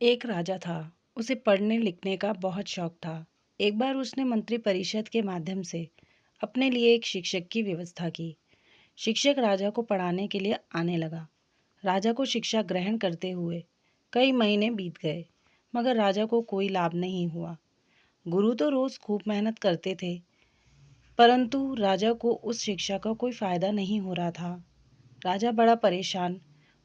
एक राजा था। उसे पढ़ने लिखने का बहुत शौक था। एक बार उसने मंत्रि परिषद के माध्यम से अपने लिए एक शिक्षक की व्यवस्था की। शिक्षक राजा को पढ़ाने के लिए आने लगा। राजा को शिक्षा ग्रहण करते हुए कई महीने बीत गए, मगर राजा को कोई लाभ नहीं हुआ। गुरु तो रोज खूब मेहनत करते थे, परंतु राजा को उस शिक्षा का कोई फायदा नहीं हो रहा था। राजा बड़ा परेशान।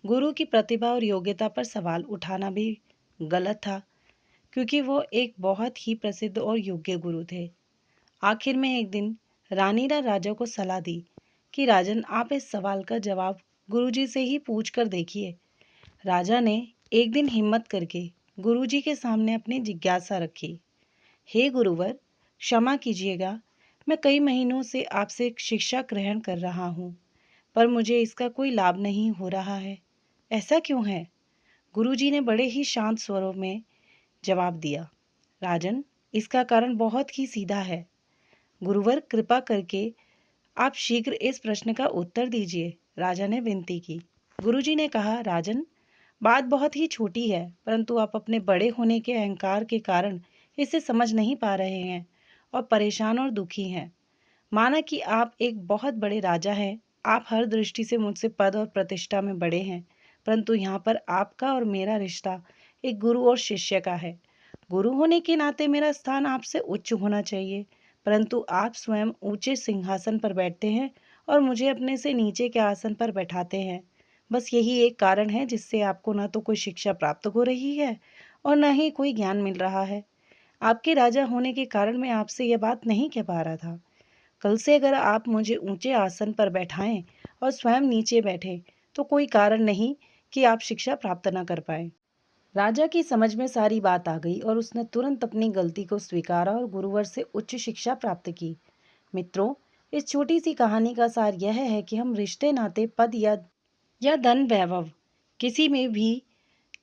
गुरु की प्रतिभा और योग्यता पर सवाल उठाना भी गलत था, क्योंकि वो एक बहुत ही प्रसिद्ध और योग्य गुरु थे। आखिर में एक दिन रानी ने राजा को सलाह दी कि राजन, आप इस सवाल का जवाब गुरुजी से ही पूछ कर देखिए। राजा ने एक दिन हिम्मत करके गुरुजी के सामने अपनी जिज्ञासा रखी। हे गुरुवर, क्षमा कीजिएगा, मैं कई महीनों से आपसे शिक्षा ग्रहण कर रहा हूँ, पर मुझे इसका कोई लाभ नहीं हो रहा है। ऐसा क्यों है? गुरुजी ने बड़े ही शांत स्वरों में जवाब दिया। राजन, इसका कारण बहुत ही सीधा है। गुरुवर, कृपा करके आप शीघ्र इस प्रश्न का उत्तर दीजिए, राजा ने विनती की। गुरुजी ने कहा, राजन, बात बहुत ही छोटी है, परंतु आप अपने बड़े होने के अहंकार के कारण इसे समझ नहीं पा रहे हैं और परेशान और दुखी हैं। माना कि आप एक बहुत बड़े राजा हैं, आप हर दृष्टि से मुझसे पद और प्रतिष्ठा में बड़े हैं, परंतु यहाँ पर आपका और मेरा रिश्ता एक गुरु और शिष्य का है। गुरु होने के नाते मेरा स्थान आपसे उच्च होना चाहिए, परंतु आप स्वयं ऊंचे सिंहासन पर बैठते हैं और मुझे अपने से नीचे के आसन पर बैठाते हैं। बस यही एक कारण है जिससे आपको न तो कोई शिक्षा प्राप्त हो रही है और न ही कोई ज्ञान मिल रहा है। आपके राजा होने के कारण मैं आपसे यह बात नहीं कह पा रहा था। कल से अगर आप मुझे ऊंचे आसन पर बैठाएं और स्वयं नीचे बैठें, तो कोई कारण नहीं कि आप शिक्षा प्राप्त न कर पाए। राजा की समझ में सारी बात आ गई और उसने तुरंत अपनी गलती को स्वीकारा और गुरुवर से उच्च शिक्षा प्राप्त की। मित्रों, इस छोटी सी कहानी का सार यह है कि हम रिश्ते नाते, पद या धन वैभव, किसी में भी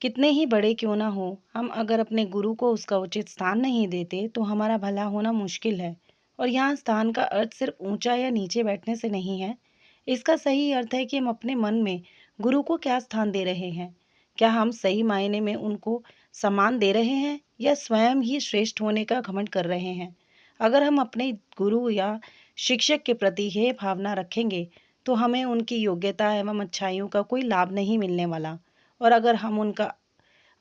कितने ही बड़े क्यों ना हो, हम अगर अपने गुरु को उसका उचित स्थान नहीं देते तो हमारा भला होना मुश्किल है। और यहाँ स्थान का अर्थ सिर्फ ऊंचा या नीचे बैठने से नहीं है। इसका सही अर्थ है कि हम अपने मन में गुरु को क्या स्थान दे रहे हैं। क्या हम सही मायने में उनको सम्मान दे रहे हैं या स्वयं ही श्रेष्ठ होने का घमंड कर रहे हैं? अगर हम अपने गुरु या शिक्षक के प्रति यह भावना रखेंगे तो हमें उनकी योग्यता एवं अच्छाइयों का कोई लाभ नहीं मिलने वाला। और अगर हम उनका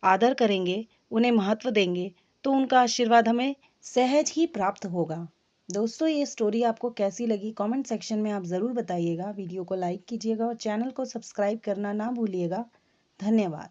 आदर करेंगे, उन्हें महत्व देंगे, तो उनका आशीर्वाद हमें सहज ही प्राप्त होगा। दोस्तों, ये स्टोरी आपको कैसी लगी कमेंट सेक्शन में आप ज़रूर बताइएगा। वीडियो को लाइक कीजिएगा और चैनल को सब्सक्राइब करना ना भूलिएगा। धन्यवाद।